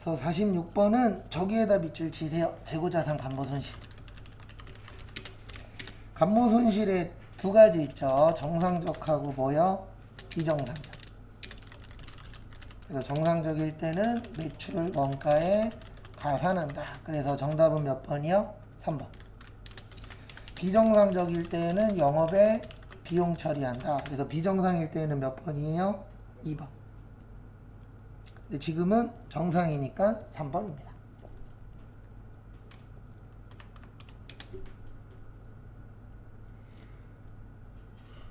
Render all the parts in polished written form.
그래서 46번은 저기에다 밑줄 치세요. 재고자산 감모손실. 감모손실에 두 가지 있죠. 정상적하고 뭐요? 비정상적. 그래서 정상적일 때는 매출 원가에 가산한다. 그래서 정답은 몇 번이요? 3번. 비정상적일 때는 영업에 비용 처리한다. 그래서 비정상일 때는 몇 번이에요? 2번. 근데 지금은 정상이니까 3번입니다.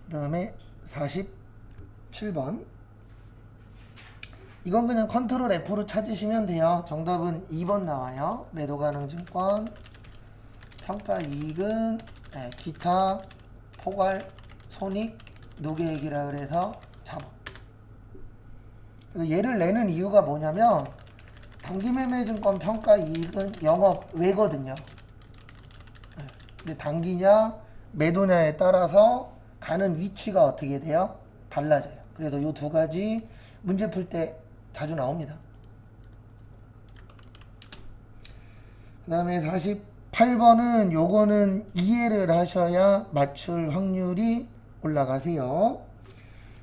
그 다음에 47번. 이건 그냥 컨트롤 F로 찾으시면 돼요. 정답은 2번 나와요. 매도가능증권, 평가이익은 기타, 포괄, 손익, 노계액이라 그래서 자본. 얘를 내는 이유가 뭐냐면 단기매매증권 평가이익은 영업 외거든요. 근데 단기냐 매도냐에 따라서 가는 위치가 어떻게 돼요? 달라져요. 그래서 이 두 가지 문제 풀 때 자주 나옵니다. 그 다음에 48번은 요거는 이해를 하셔야 맞출 확률이 올라가세요.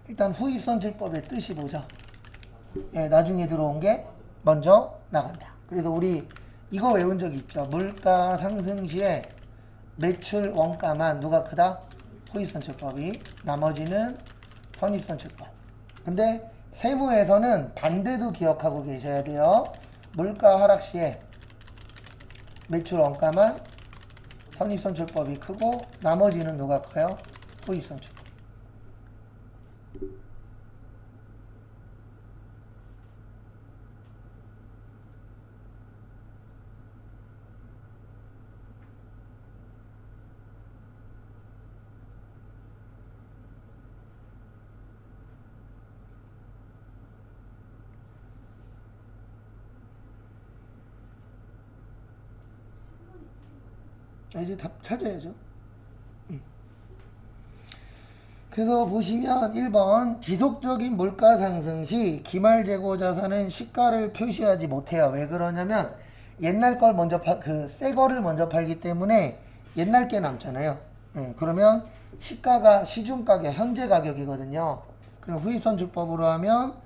일단 후입선출법의 뜻이 뭐죠? 나중에 들어온 게 먼저 나간다. 그래서 우리 이거 외운 적 있죠? 물가 상승 시에 매출 원가만 누가 크다? 후입선출법이. 나머지는 선입선출법. 근데 세무에서는 반대도 기억하고 계셔야 돼요. 물가 하락 시에 매출 원가만 선입선출법이 크고 나머지는 누가 커요? 후입선출법. 이제 답 찾아야죠. 그래서 보시면 1번 지속적인 물가 상승 시 기말 재고 자산은 시가를 표시하지 못해요. 왜 그러냐면 옛날 걸 먼저 새 거를 먼저 팔기 때문에 옛날 게 남잖아요. 그러면 시가가 시중 가격, 현재 가격이거든요. 그럼 후입선출법으로 하면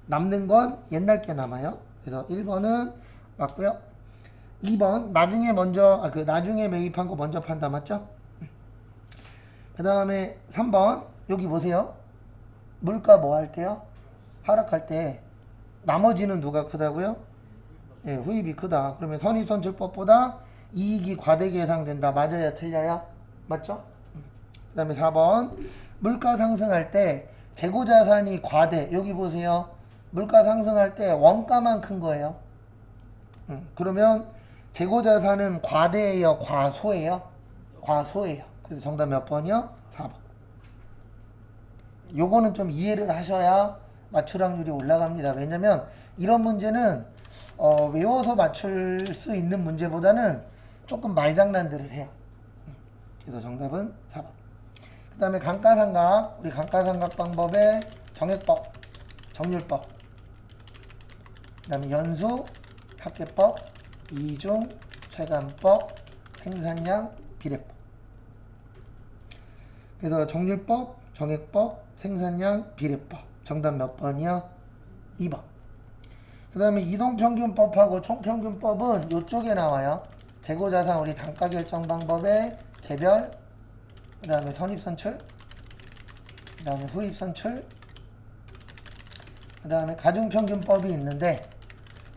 남는 건 옛날 게 남아요. 그래서 1번은 맞고요. 2번 나중에 나중에 매입한 거 먼저 판다 맞죠? 그 다음에 3번 여기 보세요. 물가 뭐 할 때요? 하락할 때 나머지는 누가 크다고요? 후입이 크다. 그러면 선입선출법보다 이익이 과대게 예상된다. 맞아요? 틀려요? 맞죠? 그 다음에 4번 물가 상승할 때 재고자산이 과대. 여기 보세요. 물가 상승할 때 원가만 큰 거예요. 그러면 재고자산은 과대예요? 과소예요? 과소예요. 그래서 정답 몇 번이요? 4번. 요거는 좀 이해를 하셔야 맞출 확률이 올라갑니다. 왜냐면 이런 문제는 외워서 맞출 수 있는 문제보다는 조금 말장난들을 해요. 그래서 정답은 4번. 그 다음에 감가상각. 우리 감가상각 방법의 정액법, 정률법. 그 다음에 연수, 합계법, 이중, 체감법, 생산량, 비례법. 그래서 정률법, 정액법, 생산량, 비례법. 정답 몇 번이요? 2번. 그 다음에 이동평균법하고 총평균법은 이쪽에 나와요. 재고자산 우리 단가결정 방법의 개별, 그 다음에 선입선출, 그 다음에 후입선출, 그 다음에 가중평균법이 있는데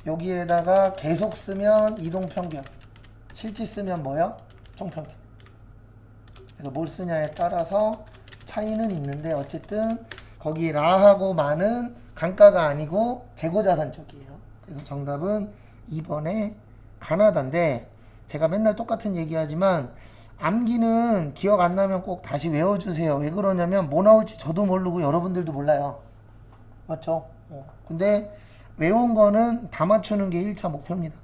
여기에다가 계속 쓰면 이동평균, 실지 쓰면 뭐요? 총평균. 그래서 뭘 쓰냐에 따라서 차이는 있는데 어쨌든 거기 라하고 마는 감가가 아니고 재고자산 쪽이에요. 그래서 정답은 2번에 가나다인데 제가 맨날 똑같은 얘기하지만 암기는 기억 안 나면 꼭 다시 외워주세요. 왜 그러냐면 뭐 나올지 저도 모르고 여러분들도 몰라요. 맞죠? 근데 외운 거는 다 맞추는 게 1차 목표입니다.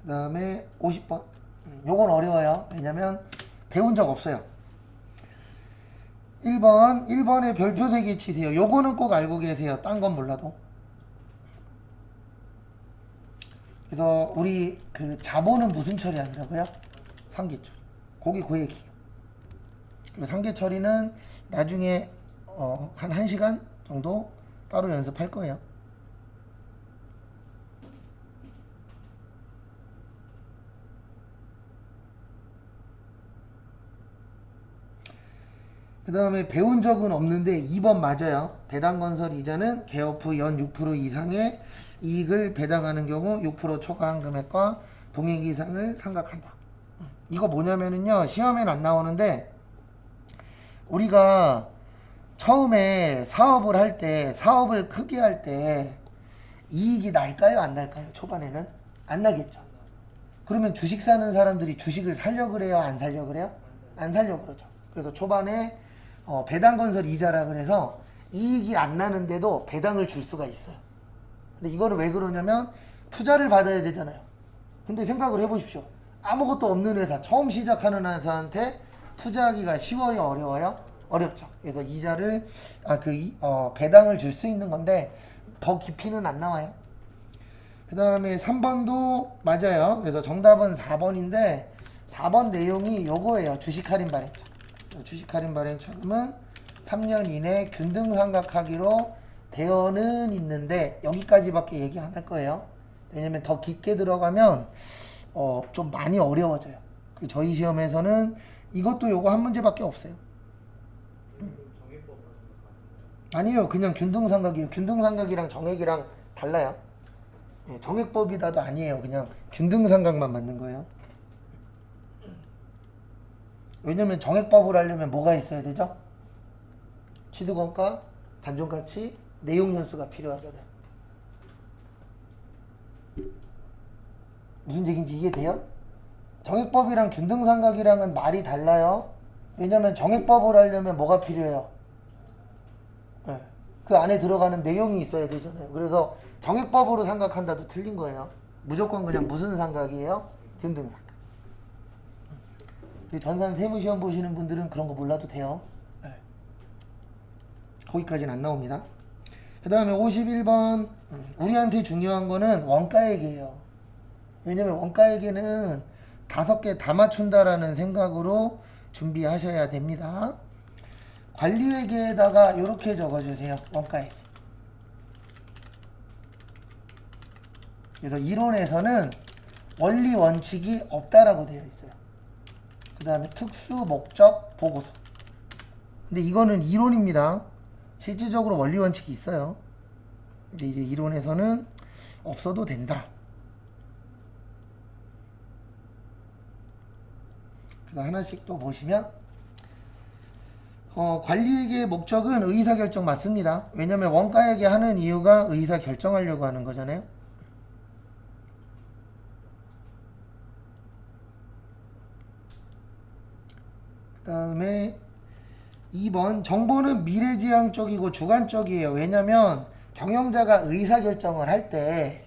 그 다음에 50번. 요건 어려워요. 왜냐면 배운 적 없어요. 1번에 별표 3개 치세요. 요거는 꼭 알고 계세요. 딴 건 몰라도. 그래서 우리 그 자본은 무슨 처리한다고요? 상계 처리. 거기 그 얘기예요. 그리고 상계 처리는 나중에 한 1시간 정도 따로 연습할 거예요. 그 다음에 배운 적은 없는데 2번 맞아요. 배당건설 이자는 개업 후 연 6% 이상의 이익을 배당하는 경우 6% 초과한 금액과 동액 이상을 상각한다. 이거 뭐냐면은요, 시험엔 안 나오는데 우리가 처음에 사업을 할 때, 사업을 크게 할 때 이익이 날까요, 안 날까요? 초반에는 안 나겠죠. 그러면 주식 사는 사람들이 주식을 살려고 그래요, 안 살려고 그래요? 안 살려고 그러죠. 그래서 초반에 배당건설 이자라 그래서 이익이 안 나는데도 배당을 줄 수가 있어요. 근데 이거는 왜 그러냐면 투자를 받아야 되잖아요. 근데 생각을 해보십시오. 아무것도 없는 회사, 처음 시작하는 회사한테 투자하기가 쉬워요, 어려워요? 어렵죠. 그래서 이자를 배당을 줄 수 있는 건데 더 깊이는 안 나와요. 그 다음에 3번도 맞아요. 그래서 정답은 4번인데 4번 내용이 요거예요. 주식 할인 발행차. 주식 할인 발행차금은 3년 이내 균등 상각하기로 되어는 있는데 여기까지밖에 얘기 안 할 거예요. 왜냐면 더 깊게 들어가면 좀 많이 어려워져요. 저희 시험에서는 이것도 요거 한 문제밖에 없어요. 아니요, 그냥 균등상각이에요. 균등상각이랑 정액이랑 달라요. 정액법이다도 아니에요. 그냥 균등상각만 맞는 거예요. 왜냐면 정액법을 하려면 뭐가 있어야 되죠? 취득원가, 잔존가치, 내용연수가 필요하잖아요. 무슨 얘기인지 이해돼요? 정액법이랑 균등상각이랑은 말이 달라요. 왜냐면 정액법을 하려면 뭐가 필요해요? 그 안에 들어가는 내용이 있어야 되잖아요. 그래서 정액법으로 상각한다도 틀린 거예요. 무조건 그냥 무슨 상각이에요? 균등상각. 전산 세무시험 보시는 분들은 그런 거 몰라도 돼요. 거기까지는 안 나옵니다. 그 다음에 51번 우리한테 중요한 거는 원가액이에요. 왜냐면 원가액에는 5개 다 맞춘다라는 생각으로 준비하셔야 됩니다. 관리회계에다가 이렇게 적어주세요. 원가액. 그래서 이론에서는 원리 원칙이 없다라고 되어 있어요. 그 다음에 특수 목적 보고서. 근데 이거는 이론입니다. 실질적으로 원리 원칙이 있어요. 근데 이제 이론에서는 없어도 된다. 그래서 하나씩 또 보시면 관리회계의 목적은 의사결정 맞습니다. 왜냐면 원가회계 하는 이유가 의사결정하려고 하는 거잖아요. 그 다음에 2번 정보는 미래지향적이고 주관적이에요. 왜냐면 경영자가 의사결정을 할 때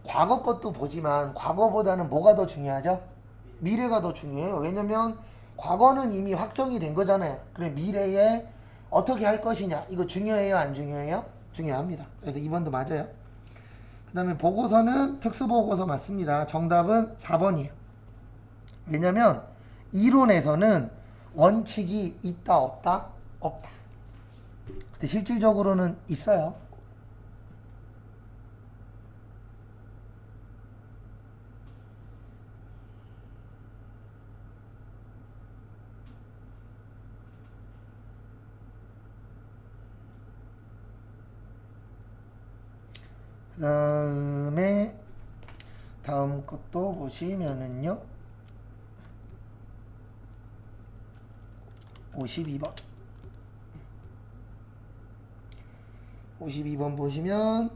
과거 것도 보지만 과거보다는 뭐가 더 중요하죠? 미래가 더 중요해요. 왜냐면 과거는 이미 확정이 된 거잖아요. 그럼 미래에 어떻게 할 것이냐 이거 중요해요, 안 중요해요? 중요합니다. 그래서 2번도 맞아요. 그 다음에 보고서는 특수보고서 맞습니다. 정답은 4번이에요. 왜냐면 이론에서는 원칙이 있다 없다? 없다. 근데 실질적으로는 있어요. 그 다음에 다음 것도 보시면은요 52번 보시면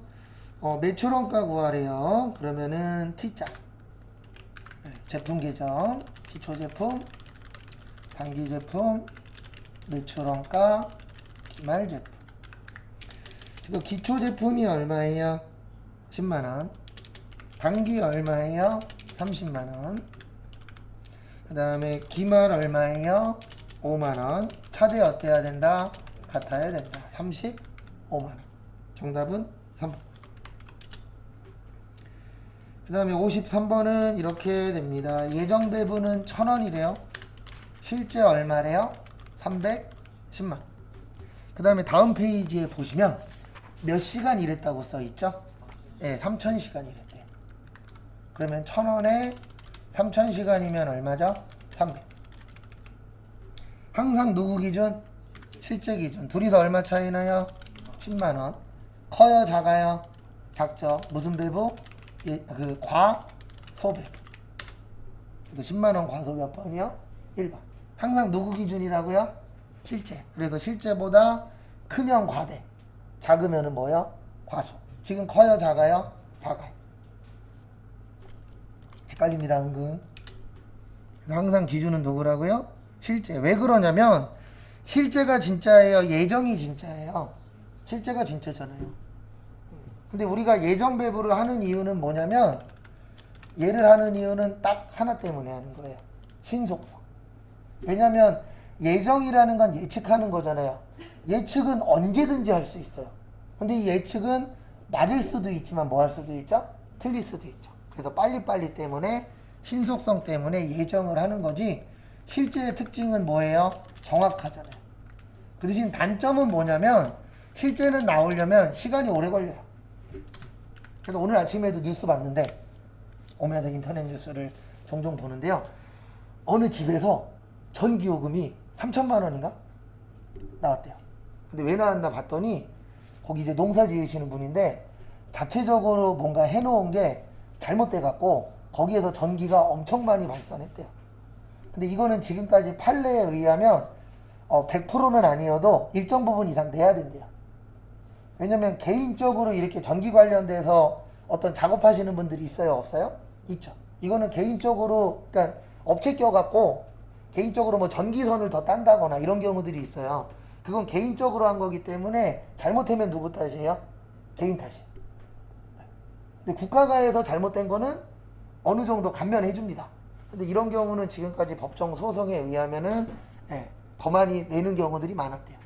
매출원가 구하래요. 그러면은 T자 제품 계정 기초제품 단기제품 매출원가 기말제품. 이거 기초제품이 얼마예요? 10만원. 단기 얼마예요? 30만원. 그 다음에 기말 얼마예요? 5만원. 4대 어때야 된다? 같아야 된다. 35만 원. 정답은 3번. 그 다음에 53번은 이렇게 됩니다. 예정 배분은 1,000원이래요. 실제 얼마래요? 310만 원. 그 다음에 다음 페이지에 보시면 몇 시간 일했다고 써있죠? 네, 3,000시간 일했대요. 그러면 1,000원에 3,000시간이면 얼마죠? 300. 항상 누구 기준? 실제 기준. 둘이서 얼마 차이 나요? 10만원. 커요? 작아요? 작죠. 무슨 배부? 과소배부. 그래서 10만원 과소 몇 번이요? 1번. 항상 누구 기준이라고요? 실제. 그래서 실제보다 크면 과대, 작으면은 뭐요? 과소. 지금 커요? 작아요? 작아요. 헷갈립니다, 은근. 항상 기준은 누구라고요? 실제. 왜 그러냐면 실제가 진짜예요? 예정이 진짜예요? 실제가 진짜잖아요. 근데 우리가 예정 배분을 하는 이유는 뭐냐면 얘를 하는 이유는 딱 하나 때문에 하는 거예요. 신속성. 왜냐면 예정이라는 건 예측하는 거잖아요. 예측은 언제든지 할 수 있어요. 근데 이 예측은 맞을 수도 있지만 뭐 할 수도 있죠? 틀릴 수도 있죠. 그래서 빨리빨리 때문에 신속성 때문에 예정을 하는 거지 실제의 특징은 뭐예요? 정확하잖아요. 그 대신 단점은 뭐냐면 실제는 나오려면 시간이 오래 걸려요. 그래서 오늘 아침에도 뉴스 봤는데 오면서 인터넷 뉴스를 종종 보는데요. 어느 집에서 전기요금이 3천만 원인가? 나왔대요. 근데 왜 나왔나 봤더니 거기 이제 농사 지으시는 분인데 자체적으로 뭔가 해놓은 게 잘못돼 갖고 거기에서 전기가 엄청 많이 발산했대요. 근데 이거는 지금까지 판례에 의하면 100%는 아니어도 일정 부분 이상 돼야 된대요. 왜냐면 개인적으로 이렇게 전기 관련돼서 어떤 작업하시는 분들이 있어요? 없어요? 있죠. 이거는 개인적으로 그러니까 업체 껴갖고 개인적으로 뭐 전기선을 더 딴다거나 이런 경우들이 있어요. 그건 개인적으로 한 거기 때문에 잘못하면 누구 탓이에요? 개인 탓이에요. 근데 국가가 해서 잘못된 거는 어느 정도 감면해 줍니다. 근데 이런 경우는 지금까지 법정 소송에 의하면은 더 많이 내는 경우들이 많았대요.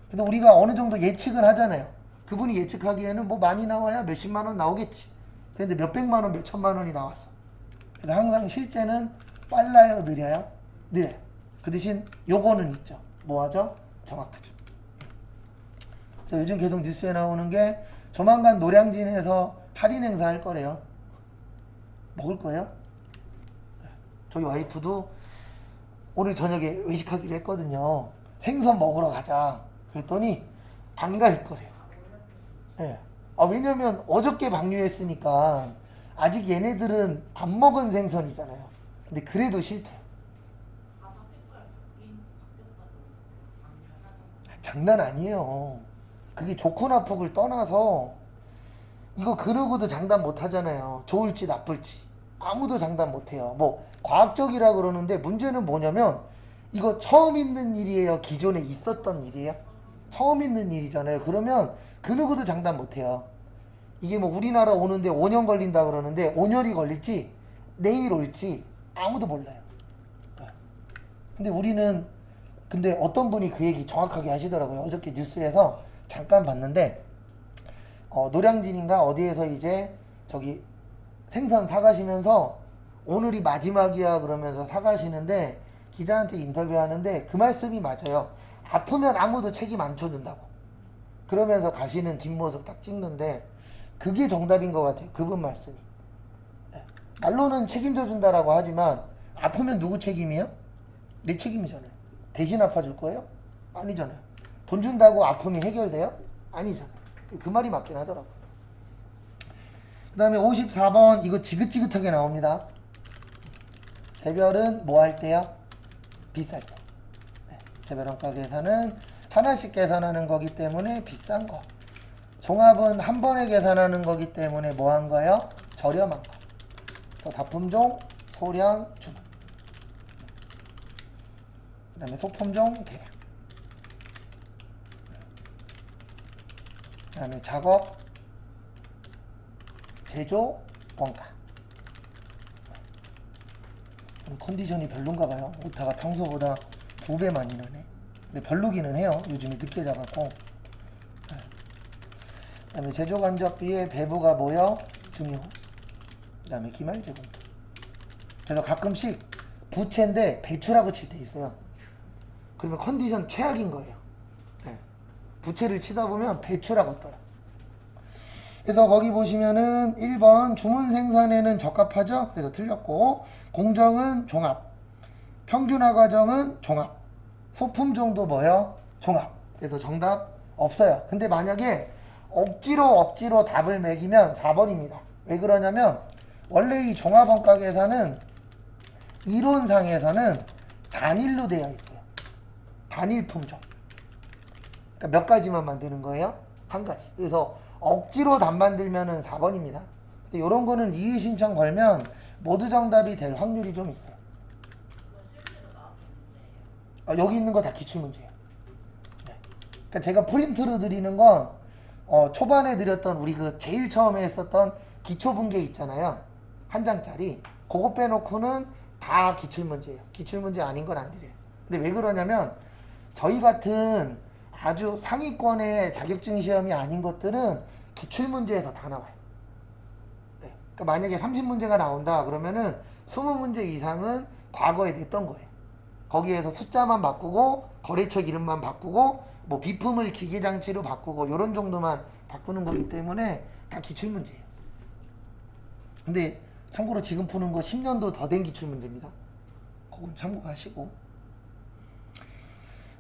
근데 우리가 어느 정도 예측을 하잖아요. 그분이 예측하기에는 뭐 많이 나와야 몇십만 원 나오겠지. 그런데 몇백만 원, 몇천만 원이 나왔어. 그래서 항상 실제는 빨라요, 느려요? 느려요. 그 대신 요거는 있죠. 뭐 하죠? 정확하죠. 그래서 요즘 계속 뉴스에 나오는 게 조만간 노량진에서 할인 행사 할 거래요. 먹을 거예요? 저희 와이프도 오늘 저녁에 외식하기로 했거든요. 생선 먹으러 가자. 그랬더니 안 갈 거래요. 네. 왜냐면 어저께 방류했으니까 아직 얘네들은 안 먹은 생선이잖아요. 근데 그래도 싫대요. 장난 아니에요. 그게 좋고 나쁘고를 떠나서 이거 그러고도 장담 못 하잖아요. 좋을지 나쁠지. 아무도 장담 못 해요. 뭐 과학적이라 그러는데 문제는 뭐냐면 이거 처음 있는 일이에요? 기존에 있었던 일이에요? 처음 있는 일이잖아요. 그러면 그 누구도 장담 못 해요. 이게 뭐 우리나라 오는데 5년 걸린다 그러는데 5년이 걸릴지 내일 올지 아무도 몰라요. 근데 우리는 근데 어떤 분이 그 얘기 정확하게 하시더라고요. 어저께 뉴스에서 잠깐 봤는데 노량진인가 어디에서 이제 저기 생선 사가시면서 오늘이 마지막이야 그러면서 사가시는데 기자한테 인터뷰하는데 그 말씀이 맞아요. 아프면 아무도 책임 안 져준다고. 그러면서 가시는 뒷모습 딱 찍는데 그게 정답인 것 같아요. 그분 말씀이. 말로는 책임져 준다라고 하지만 아프면 누구 책임이에요? 내 책임이잖아요. 대신 아파줄 거예요? 아니잖아요. 돈 준다고 아픔이 해결돼요? 아니잖아요. 그 말이 맞긴 하더라고요. 그 다음에 54번 이거 지긋지긋하게 나옵니다. 개별은 뭐 할 때요? 비쌀 때. 개별원가 계산은 하나씩 계산하는 거기 때문에 비싼 거. 종합은 한 번에 계산하는 거기 때문에 뭐 한 거예요? 저렴한 거. 또 다품종, 소량, 주문. 그 다음에 소품종, 대량. 그 다음에 작업, 제조, 원가. 컨디션이 별론가 봐요. 오타가 평소보다 2배 많이 나네. 근데 별로기는 해요. 요즘에 늦게 자갖고. 그 다음에 제조간접비의 배부가 뭐요? 중요. 그 다음에 기말제공. 그래서 가끔씩 부채인데 배추라고 칠 때 있어요. 그러면 컨디션 최악인 거예요. 네. 부채를 치다 보면 배추라고 떠요. 그래서 거기 보시면은 1번 주문 생산에는 적합하죠? 그래서 틀렸고, 공정은 종합, 평균화 과정은 종합, 소품종도 뭐요? 종합. 그래서 정답 없어요. 근데 만약에 억지로 답을 매기면 4번입니다. 왜 그러냐면 원래 이 종합원가 계산은 이론상에서는 단일로 되어 있어요. 단일 품종. 그러니까 몇 가지만 만드는 거예요? 한 가지. 그래서 억지로 답 만들면은 4번입니다. 근데 이런 거는 이의 신청 걸면 모두 정답이 될 확률이 좀 있어요. 여기 있는 거 다 기출문제예요. 네. 그러니까 제가 프린트로 드리는 건 초반에 드렸던 우리 그 제일 처음에 했었던 기초분계 있잖아요. 한 장짜리. 그거 빼놓고는 다 기출문제예요. 기출문제 아닌 건 안 드려요. 근데 왜 그러냐면 저희 같은 아주 상위권의 자격증 시험이 아닌 것들은 기출문제에서 다 나와요. 네. 그러니까 만약에 30문제가 나온다 그러면은 20문제 이상은 과거에 냈던 거예요. 거기에서 숫자만 바꾸고 거래처 이름만 바꾸고 뭐 비품을 기계장치로 바꾸고 이런 정도만 바꾸는 거기 때문에 다 기출문제예요. 근데 참고로 지금 푸는 거 10년도 더 된 기출문제입니다. 그건 참고하시고.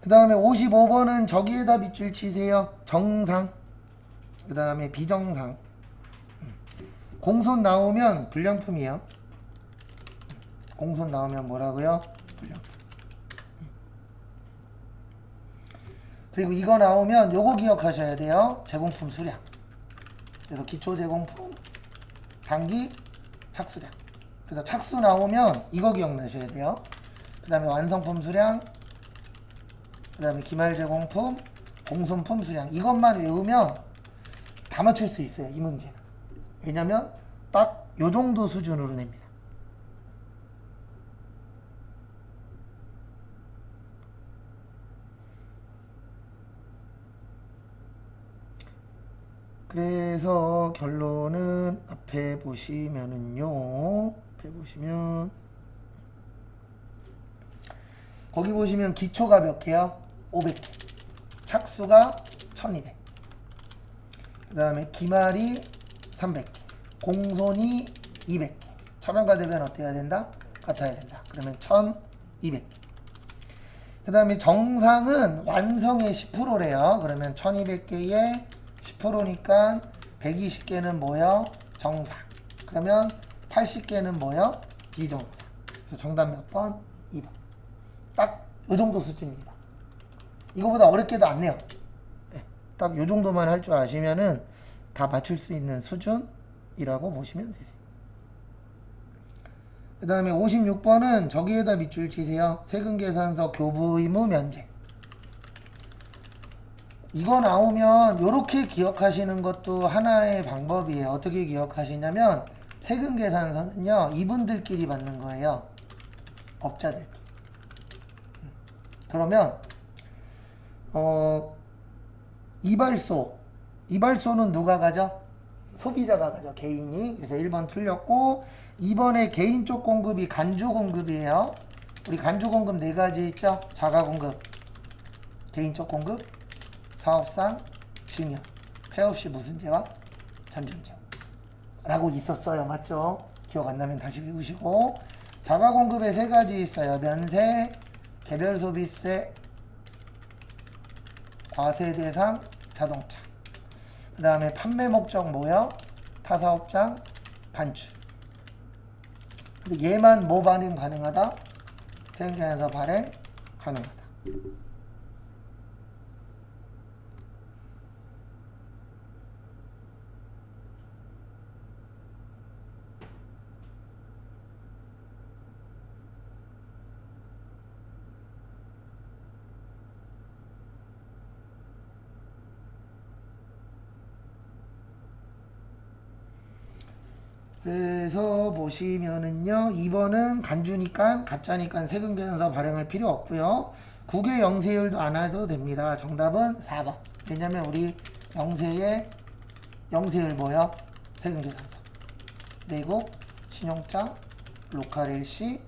그 다음에 55번은 저기에다 밑줄 치세요. 정상. 그 다음에 비정상. 공손 나오면 불량품이에요. 공손 나오면 뭐라고요? 불량품. 그리고 이거 나오면 요거 기억하셔야 돼요. 제공품 수량. 그래서 기초 제공품, 단기 착수량. 그래서 착수 나오면 이거 기억나셔야 돼요. 그 다음에 완성품 수량, 그 다음에 기말 제공품, 공손품 수량. 이것만 외우면 다 맞출 수 있어요. 이 문제는. 왜냐면 딱 요 정도 수준으로 냅니다. 그래서 결론은 앞에 보시면은요. 앞에 보시면 거기 보시면 기초가 몇 개요? 500개. 착수가 1200. 그 다음에 기말이 300개. 공손이 200개. 처변과 대변 어때야 된다? 같아야 된다. 그러면 1200개. 그 다음에 정상은 완성의 10%래요. 그러면 1200개에 10%니까 120개는 뭐요? 정상. 그러면 80개는 뭐요? 비정상. 그래서 정답 몇 번? 2번. 딱 요 정도 수준입니다. 이거보다 어렵게도 안 내요. 딱 요 정도만 할 줄 아시면은 다 맞출 수 있는 수준이라고 보시면 되세요. 그 다음에 56번은 저기에다 밑줄 치세요. 세금계산서 교부 의무 면제. 이거 나오면 요렇게 기억하시는 것도 하나의 방법이에요. 어떻게 기억하시냐면 세금계산서는요 이분들끼리 받는 거예요. 업자들. 그러면 이발소는 누가 가죠? 소비자가 가죠. 개인이. 그래서 1번 틀렸고 2번에 개인 쪽 공급이 간주 공급이에요. 우리 간주 공급 4가지 있죠? 자가 공급, 개인 쪽 공급, 사업상, 증여, 폐업 시 무슨 죄와? 전전죄 라고 있었어요. 맞죠? 기억 안 나면 다시 외우시고. 자가 공급에 3가지 있어요. 면세, 개별 소비세, 과세 대상, 자동차. 그 다음에 판매 목적 뭐요? 타사업장, 반출. 근데 얘만 뭐 발행 가능하다? 세금계산서 발행 가능하다. 그래서 보시면은요 2번은 간주니까 가짜니까 세금계산서 발행할 필요 없고요. 국의 영세율도 안 해도 됩니다. 정답은 4번. 왜냐면 우리 영세의 영세율 뭐야? 세금계산서. 내고 신용장, 로컬 일시,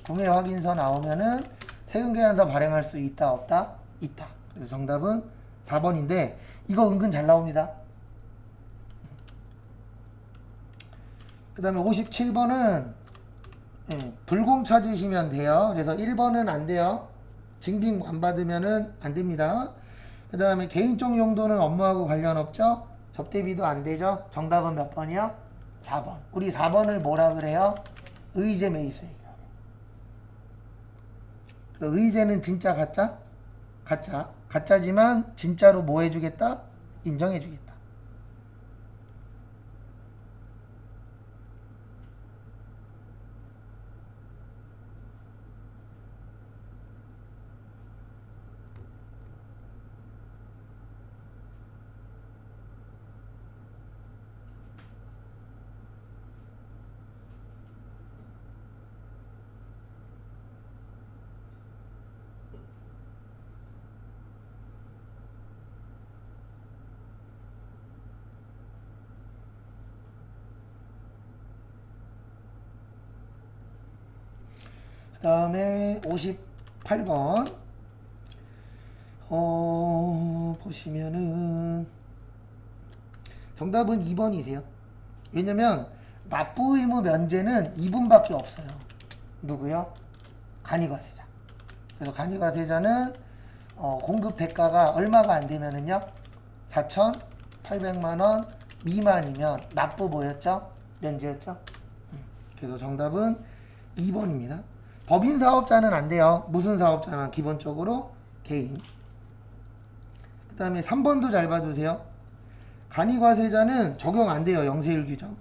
구매 확인서 나오면은 세금계산서 발행할 수 있다 없다? 있다. 그래서 정답은 4번인데 이거 은근 잘 나옵니다. 그 다음에 57번은 불공 찾으시면 돼요. 그래서 1번은 안 돼요. 증빙 안 받으면은 안 됩니다. 그 다음에 개인적 용도는 업무하고 관련 없죠? 접대비도 안 되죠? 정답은 몇 번이요? 4번. 우리 4번을 뭐라 그래요? 의제 매입세액. 의제는 진짜 가짜? 가짜. 가짜지만 진짜로 뭐 해주겠다? 인정해주겠다. 그 다음에 58번 보시면은 정답은 2번이세요. 왜냐면 납부 의무 면제는 2분밖에 없어요. 누구요? 간이과세자. 그래서 간이과세자는 공급 대가가 얼마가 안 되면은요 4,800만원 미만이면 납부 뭐였죠? 면제였죠? 그래서 정답은 2번입니다. 법인 사업자는 안 돼요. 무슨 사업자나 기본적으로 개인. 그 다음에 3번도 잘 봐주세요. 간이과세자는 적용 안 돼요. 영세율 규정.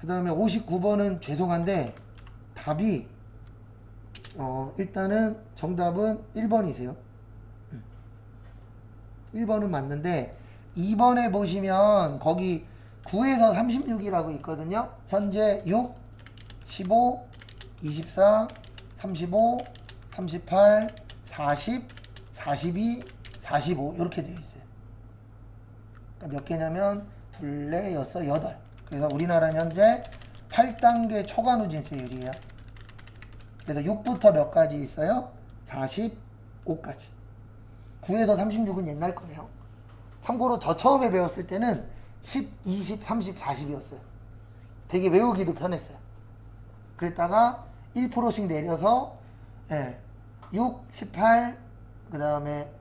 그 다음에 59번은 죄송한데 답이 일단은 정답은 1번이세요. 1번은 맞는데 2번에 보시면 거기 9에서 36이라고 있거든요. 현재 6, 15, 24, 35, 38, 40, 42, 45 이렇게 되어 있어요. 그러니까 몇 개냐면 둘, 넷, 여섯, 여덟. 그래서 우리나라는 현재 8단계 초과누진세율이에요. 그래서 6부터 몇 가지 있어요? 45까지. 9에서 36은 옛날 거예요. 참고로 저 처음에 배웠을 때는 10, 20, 30, 40이었어요. 되게 외우기도 편했어요. 그랬다가 1%씩 내려서 6, 18, 그 다음에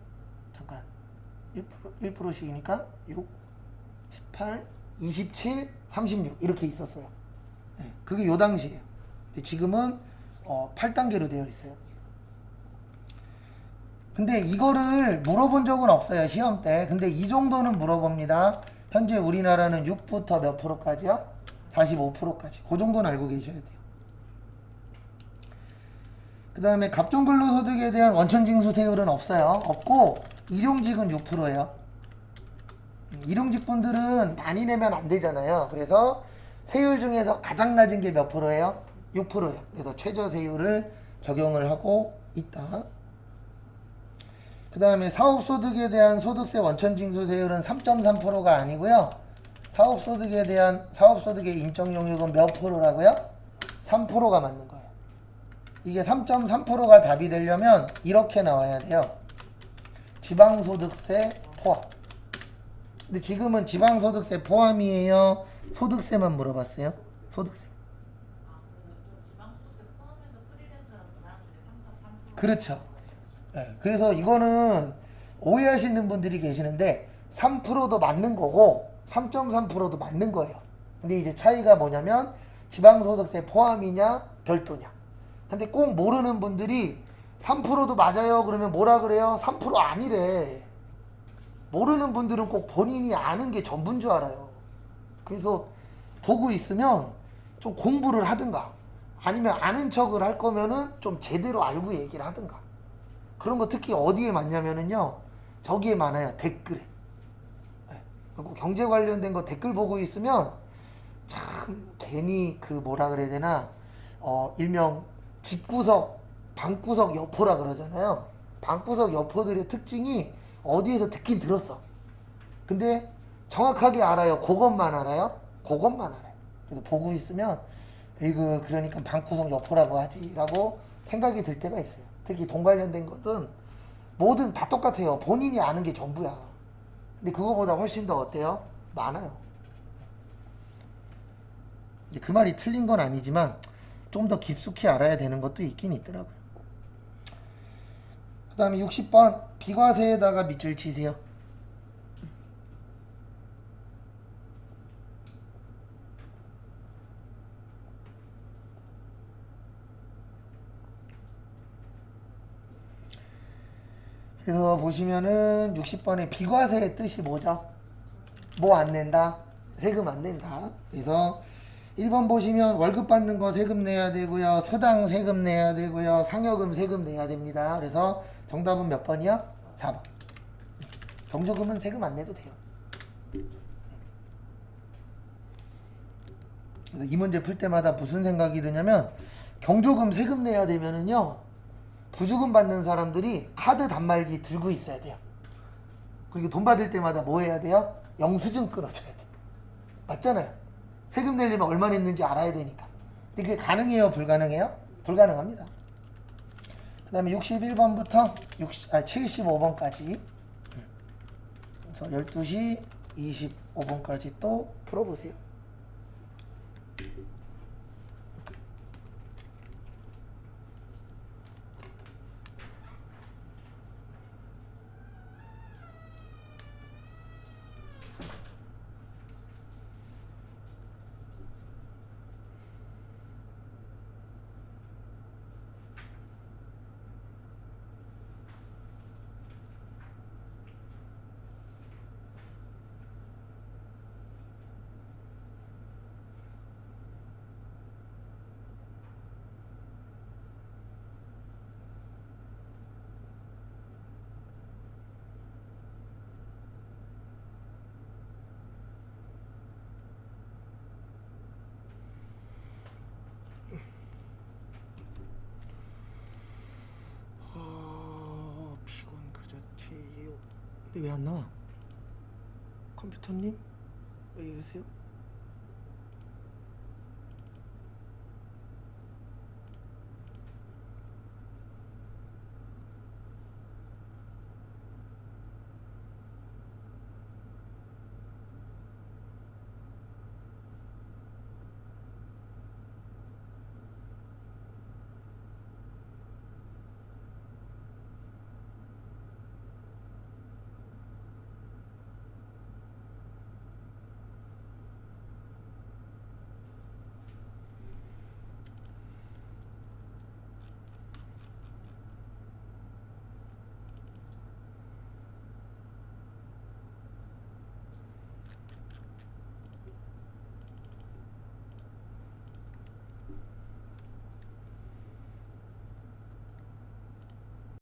잠깐 1%씩이니까 6, 18, 27, 36 이렇게 있었어요. 그게 요 당시에요. 근데 지금은 8단계로 되어 있어요. 근데 이거를 물어본 적은 없어요. 시험 때. 근데 이 정도는 물어봅니다. 현재 우리나라는 6부터 몇 프로까지요? 45%까지. 그 정도는 알고 계셔야 돼요. 그 다음에 갑종근로소득에 대한 원천징수세율은 없어요. 없고 일용직은 6%예요. 일용직 분들은 많이 내면 안 되잖아요. 그래서 세율 중에서 가장 낮은 게 몇 프로예요? 6%예요. 그래서 최저세율을 적용을 하고 있다. 그 다음에 사업소득에 대한 소득세 원천징수세율은 3.3%가 아니고요. 사업소득에 대한 사업소득의 인정용역은 몇 프로라고요? 3%가 맞는 거예요. 이게 3.3%가 답이 되려면 이렇게 나와야 돼요. 지방소득세 포함. 근데 지금은 지방소득세 포함이에요? 소득세만 물어봤어요? 소득세. 그렇죠. 네, 그래서 이거는 오해하시는 분들이 계시는데 3%도 맞는 거고 3.3%도 맞는 거예요. 근데 이제 차이가 뭐냐면 지방소득세 포함이냐 별도냐. 근데 꼭 모르는 분들이 3%도 맞아요 그러면 뭐라 그래요? 3% 아니래. 모르는 분들은 꼭 본인이 아는 게 전부인 줄 알아요. 그래서 보고 있으면 좀 공부를 하든가 아니면 아는 척을 할 거면은 좀 제대로 알고 얘기를 하든가. 그런 거 특히 어디에 많냐면은요, 저기에 많아요. 댓글에. 경제 관련된 거 댓글 보고 있으면 참 괜히 그 뭐라 그래야 되나 일명 집구석 방구석 여포라 그러잖아요. 방구석 여포들의 특징이 어디에서 듣긴 들었어. 근데 정확하게 알아요? 그것만 알아요? 그것만 알아요. 그래서 보고 있으면 이거 그러니까 방구석 여포라고 하지라고 생각이 들 때가 있어요. 특히 돈 관련된 것은 뭐든 다 똑같아요. 본인이 아는 게 전부야. 근데 그거보다 훨씬 더 어때요? 많아요. 그 말이 틀린 건 아니지만 좀 더 깊숙이 알아야 되는 것도 있긴 있더라고요. 그 다음에 60번 비과세에다가 밑줄 치세요. 그래서 보시면은 60번의 비과세의 뜻이 뭐죠? 뭐 안 낸다? 세금 안 낸다. 그래서 1번 보시면 월급 받는 거 세금 내야 되고요. 서당 세금 내야 되고요. 상여금 세금 내야 됩니다. 그래서 정답은 몇 번이요? 4번. 경조금은 세금 안 내도 돼요. 그래서 이 문제 풀 때마다 무슨 생각이 드냐면 경조금 세금 내야 되면은요. 부주금 받는 사람들이 카드 단말기 들고 있어야 돼요. 그리고 돈 받을 때마다 뭐 해야 돼요? 영수증 끊어줘야 돼요. 맞잖아요. 세금 내려면 얼마 냈는지 알아야 되니까. 근데 그게 가능해요? 불가능해요? 불가능합니다. 그 다음에 61번부터 75번까지 그래서 12시 25분까지 또 풀어보세요. 피곤 그 자체예요. 근데 왜 안 나와? 컴퓨터님? 왜 이러세요?